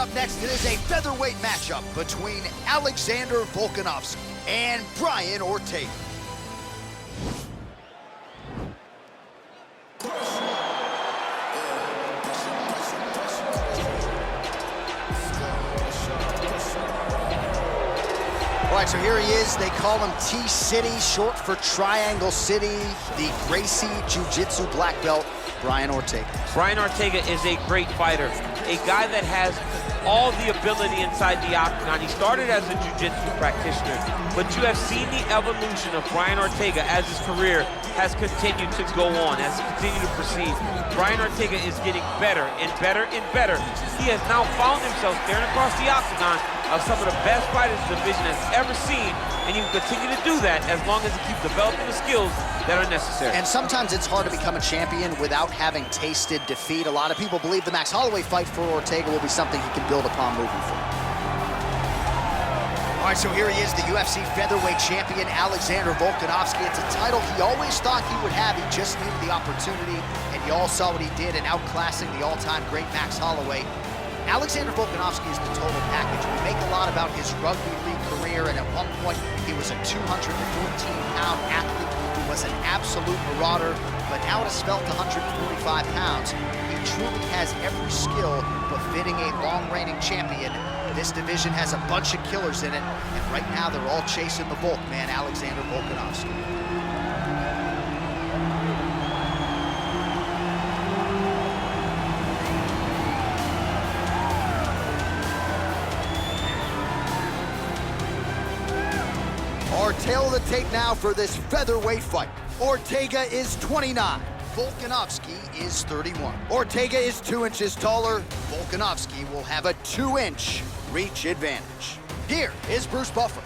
Up next, it is a featherweight matchup between Alexandr Volkanovski and Braian Ortega. All right, so here he is. They call him T-City, short for Triangle City, the Gracie Jiu-Jitsu black belt, Braian Ortega. Braian Ortega is a great fighter, a guy that has all the ability inside the octagon. He started as a jiu-jitsu practitioner, but you have seen the evolution of Braian Ortega as his career has continued to go on, as he continued to proceed. Braian Ortega is getting better and better and better. He has now found himself staring across the octagon of some of the best fighters the division has ever seen, and he will continue to do that as long as he keeps developing the skills that are necessary. And sometimes it's hard to become a champion without having tasted defeat. A lot of people believe the Max Holloway fight for Ortega will be something he can build upon moving forward. All right, so here he is, the UFC featherweight champion, Alexandr Volkanovski. It's a title he always thought he would have. He just needed the opportunity, and you all saw what he did in outclassing the all-time great Max Holloway. Alexandr Volkanovski is the total package. We make a lot about his rugby league career, and at one point, he was a 214-pound athlete who was an absolute marauder, but now at a svelte 145 pounds, he truly has every skill befitting a long-reigning champion. This division has a bunch of killers in it, and right now they're all chasing the bulk man, Alexandr Volkanovski. Our tail of the tape now for this featherweight fight. Ortega is 29. Volkanovski is 31. Ortega is 2 inches taller. Volkanovski will have a 2-inch reach advantage. Here is Bruce Buffer.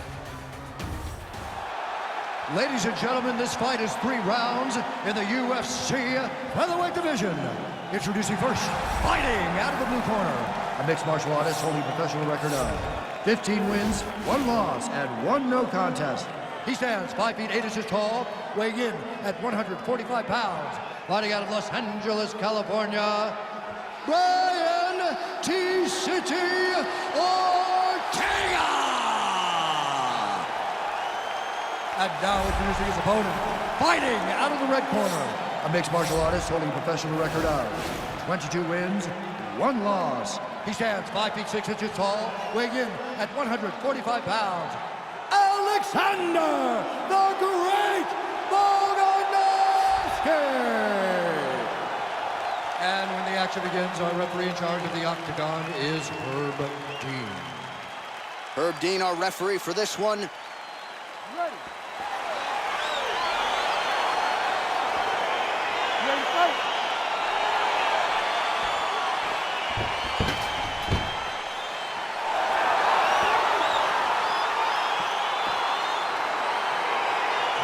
Ladies and gentlemen, this fight is 3 rounds in the UFC featherweight division. Introducing first, fighting out of the blue corner, a mixed martial artist holding a professional record of 15 wins, 1 loss, and 1 no contest. He stands 5 feet 8 inches tall, weighing in at 145 pounds. Fighting out of Los Angeles, California, Braian T-City Ortega! And now introducing his opponent, fighting out of the red corner, a mixed martial artist holding a professional record of 22 wins, 1 loss. He stands 5 feet 6 inches tall, weighing in at 145 pounds. Alexandr the Great Volkanovski! And when the action begins, our referee in charge of the octagon is Herb Dean. Herb Dean, our referee for this one. Ready. Ready to fight.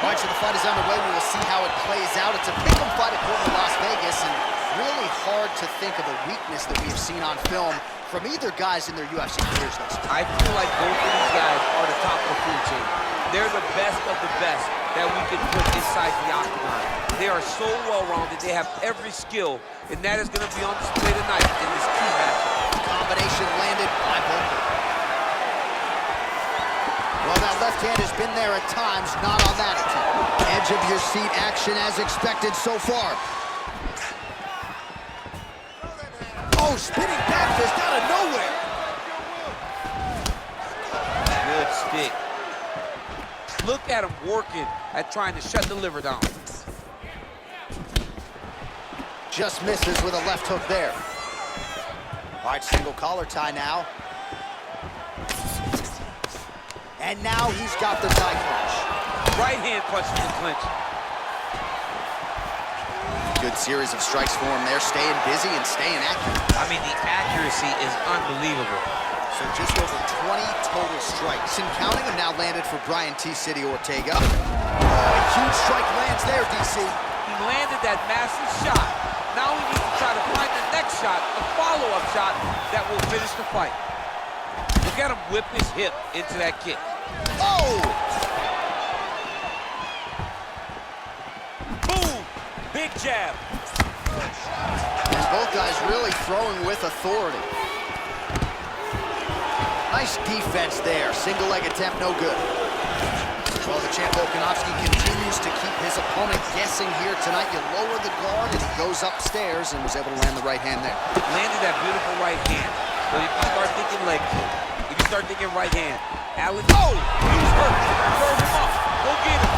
All right, so the fight is underway. We will see how it plays out. It's a pick'em fight according to Las Vegas, and really hard to think of a weakness that we have seen on film from either guys in their UFC careers thus far. I feel like both of these guys are the top of the food chain. They're the best of the best that we can put inside the octagon. They are so well-rounded. They have every skill, and that is going to be on display tonight in this key matchup. Combination landed by Volkan. Well, that left hand has been there at times, not on that attempt. Edge of your seat action as expected so far. Oh, spinning back fist out of nowhere. Good stick. Look at him working at trying to shut the liver down. Just misses with a left hook there. All right, single collar tie now. And now he's got the tie clinch. Right hand punches the clinch. Good series of strikes for him there, staying busy and staying accurate. I mean, the accuracy is unbelievable. So just over 20 total strikes. And counting them now landed for Braian T-City Ortega. Oh, a huge strike lands there, DC. He landed that massive shot. Now he needs to try to find the next shot, a follow-up shot that will finish the fight. Look at him whip his hip into that kick. Oh! Boom! Big jab. And both guys really throwing with authority. Nice defense there. Single leg attempt, no good. Well, the champ Volkanovski continues to keep his opponent guessing here tonight. You lower the guard, and he goes upstairs and was able to land the right hand there. Landed that beautiful right hand. But if you start thinking leg kick, if you start thinking right hand, Alex, oh, he was hurt. Serve him up. Go get him.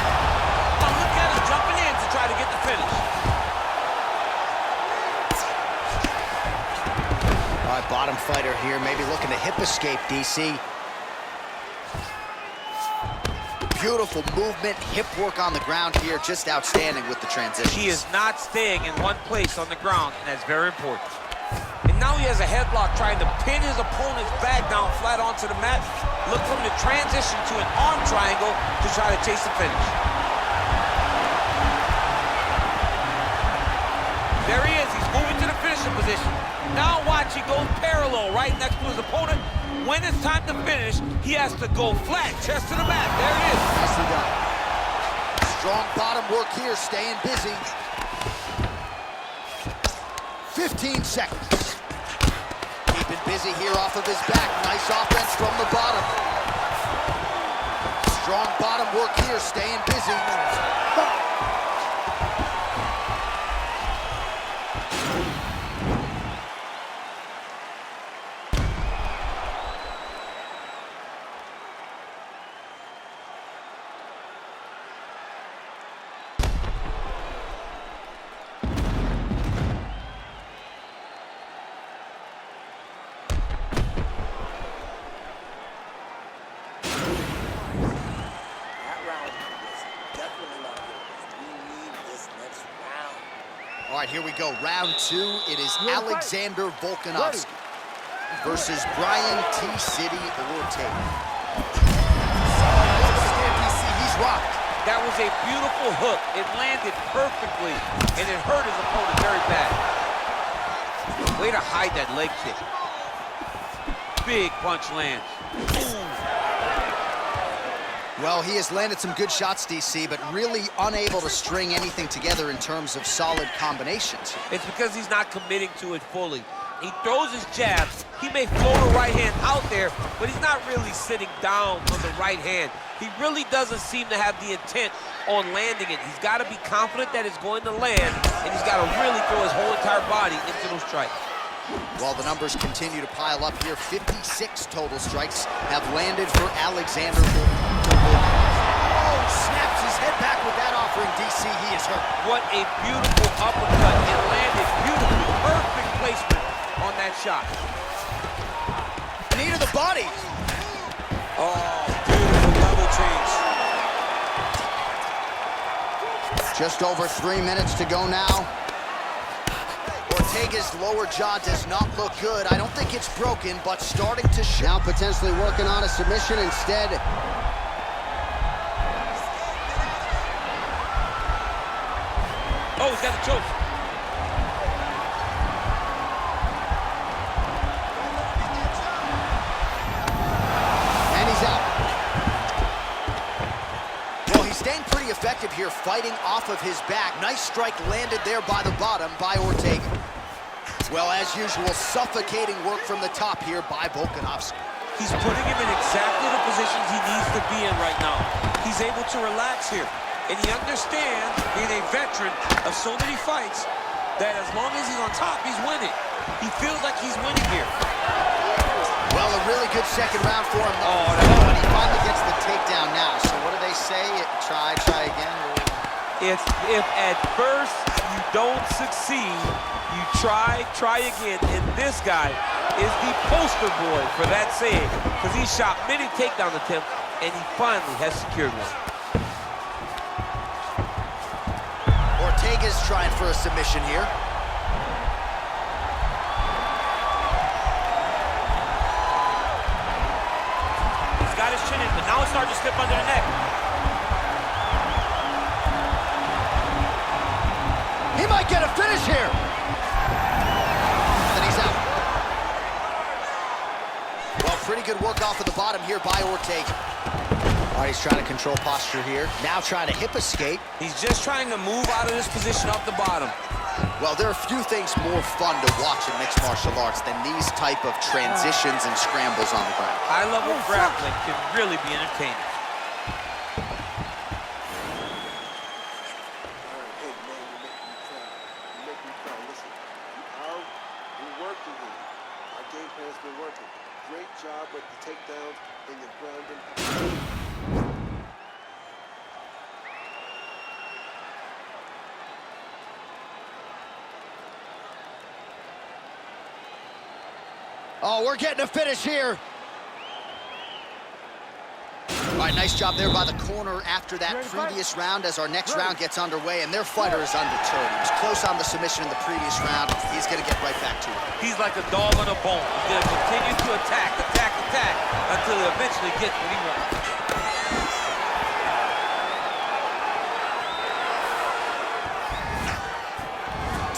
Now look at him jumping in to try to get the finish. All right, bottom fighter here, maybe looking to hip escape, DC. Beautiful movement, hip work on the ground here, just outstanding with the transition. He is not staying in one place on the ground, and that's very important. And now he has a headlock trying to pin his opponent's back down flat onto the mat. Look from the transition to an arm triangle to try to chase the finish. There he is, he's moving to the finishing position. Now watch, he goes parallel right next to his opponent. When it's time to finish, he has to go flat, chest to the mat. There it is. Nicely done. Strong bottom work here, staying busy. 15 seconds. Keeping busy here off of his back. Nice offense from the bottom. Strong bottom work here, staying busy. All right, here we go. Round two. It is Alexandr Volkanovski versus Braian T-City Ортега. He's rocked. That was a beautiful hook. It landed perfectly, and it hurt his opponent very bad. Way to hide that leg kick. Big punch lands. Boom. Well, he has landed some good shots, DC, but really unable to string anything together in terms of solid combinations. It's because he's not committing to it fully. He throws his jabs. He may throw the right hand out there, but he's not really sitting down on the right hand. He really doesn't seem to have the intent on landing it. He's got to be confident that it's going to land, and he's got to really throw his whole entire body into those strikes. Well, the numbers continue to pile up here. 56 total strikes have landed for Alexandr Volkanovski. Oh, snaps his head back with that offering, DC. He is hurt. What a beautiful uppercut. It landed beautifully. Perfect placement on that shot. Knee to the body. Oh, beautiful level change. Just over 3 minutes to go now. Ortega's lower jaw does not look good. I don't think it's broken, but starting to show. Now potentially working on a submission instead. Oh, he's got a choke. And he's out. Well, he's staying pretty effective here, fighting off of his back. Nice strike landed there by the bottom by Ortega. Well, as usual, suffocating work from the top here by Volkanovski. He's putting him in exactly the positions he needs to be in right now. He's able to relax here. And he understands, being a veteran of so many fights, that as long as he's on top, he's winning. He feels like he's winning here. Well, a really good second round for him. Oh, but he finally gets the takedown now. So what do they say? Try again? If at first you don't succeed, you try again. And this guy is the poster boy for that saying, because he shot many takedown attempts, and he finally has secured one. Ortega's trying for a submission here. He's got his chin in, but now it's starting to slip under the neck. He might get a finish here. Then he's out. Well, pretty good work off of the bottom here by Ortega. All right, he's trying to control posture here. Now trying to hip escape. He's just trying to move out of this position off the bottom. Well, there are few things more fun to watch in mixed martial arts than these type of transitions and scrambles on the ground. High-level grappling can really be entertaining. Great job with the takedowns and your grounding. Oh, we're getting a finish here. All right, nice job there by the corner after that previous round as our next round gets underway, and their fighter is undeterred. He was close on the submission in the previous round. He's going to get right back to it. He's like a dog on a bone. He's going to continue to attack, until he eventually gets what he wants.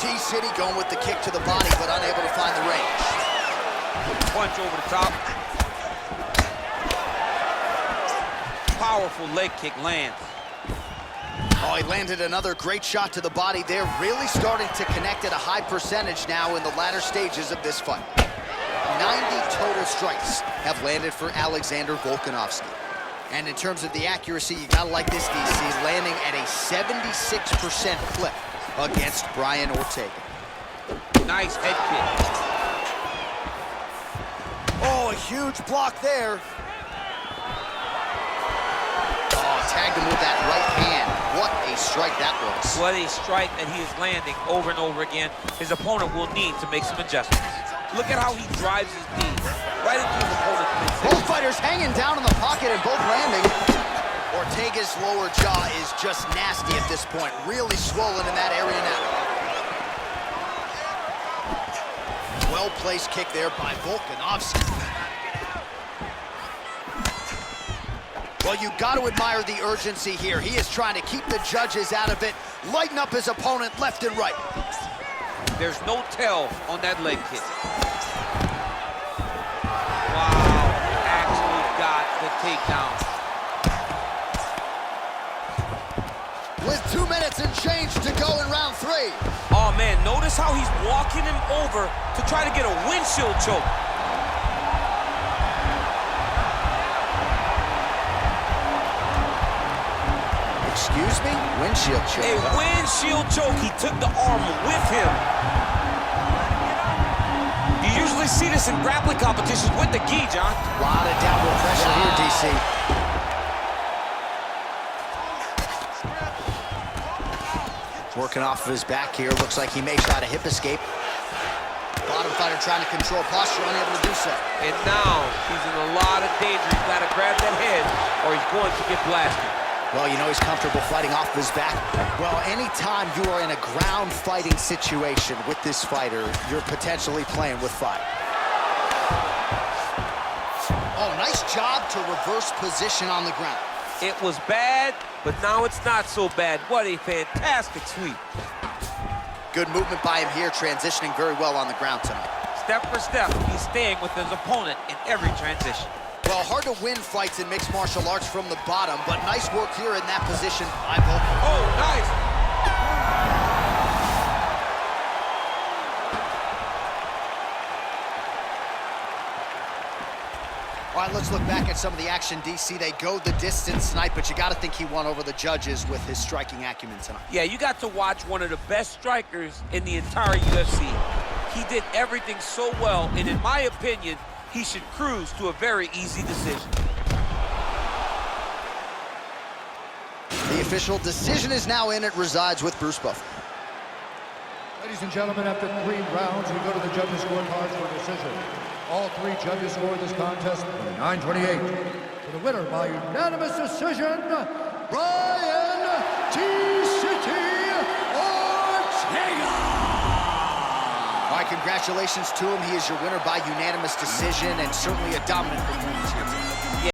T-City going with the kick to the body, but unable to find the range. Punch over the top. Powerful leg kick lands. Oh, he landed another great shot to the body there. Really starting to connect at a high percentage now in the latter stages of this fight. 90 total strikes have landed for Alexandr Volkanovski. And in terms of the accuracy, you gotta like this, DC, landing at a 76% clip against Braian Ортега. Nice head kick. Oh, a huge block there. Oh, tagged him with that right hand. What a strike that was. What a strike that he is landing over and over again. His opponent will need to make some adjustments. Look at how he drives his knee right into his opponent's midsection. Both fighters hanging down in the pocket and both landing. Ortega's lower jaw is just nasty at this point. Really swollen in that area now. Well-placed kick there by Volkanovski. Well, you got to admire the urgency here. He is trying to keep the judges out of it, lighten up his opponent left and right. There's no tell on that leg kick. Wow, actually got the takedown. With 2 minutes and change to go in round 3. Oh man, notice how he's walking him over to try to get a windshield choke. Excuse me? Windshield choke. A windshield choke. He took the arm with him. You usually see this in grappling competitions with the gi, John. A lot of downward pressure here, DC. Working off of his back here. Looks like he may try to hip escape. Bottom fighter trying to control posture, unable to do so. And now he's in a lot of danger. He's got to grab that head or he's going to get blasted. Well, you know he's comfortable fighting off of his back. Well, anytime you are in a ground fighting situation with this fighter, you're potentially playing with fire. Oh, nice job to reverse position on the ground. It was bad, but now it's not so bad. What a fantastic sweep. Good movement by him here, transitioning very well on the ground tonight. Step for step, he's staying with his opponent in every transition. Well, hard to win fights in mixed martial arts from the bottom, but nice work here in that position by Volkov. Oh, nice. All right, let's look back at some of the action, DC. They go the distance tonight, but you got to think he won over the judges with his striking acumen tonight. Yeah, you got to watch one of the best strikers in the entire UFC. He did everything so well, and in my opinion, he should cruise to a very easy decision. The official decision is now in. It resides with Bruce Buffer. Ladies and gentlemen, after 3 rounds, we go to the judges' scorecards for decision. All 3 judges scored this contest 9-28. For the winner by unanimous decision, Braian T-City Ортега! All right, congratulations to him. He is your winner by unanimous decision and certainly a dominant performance here tonight.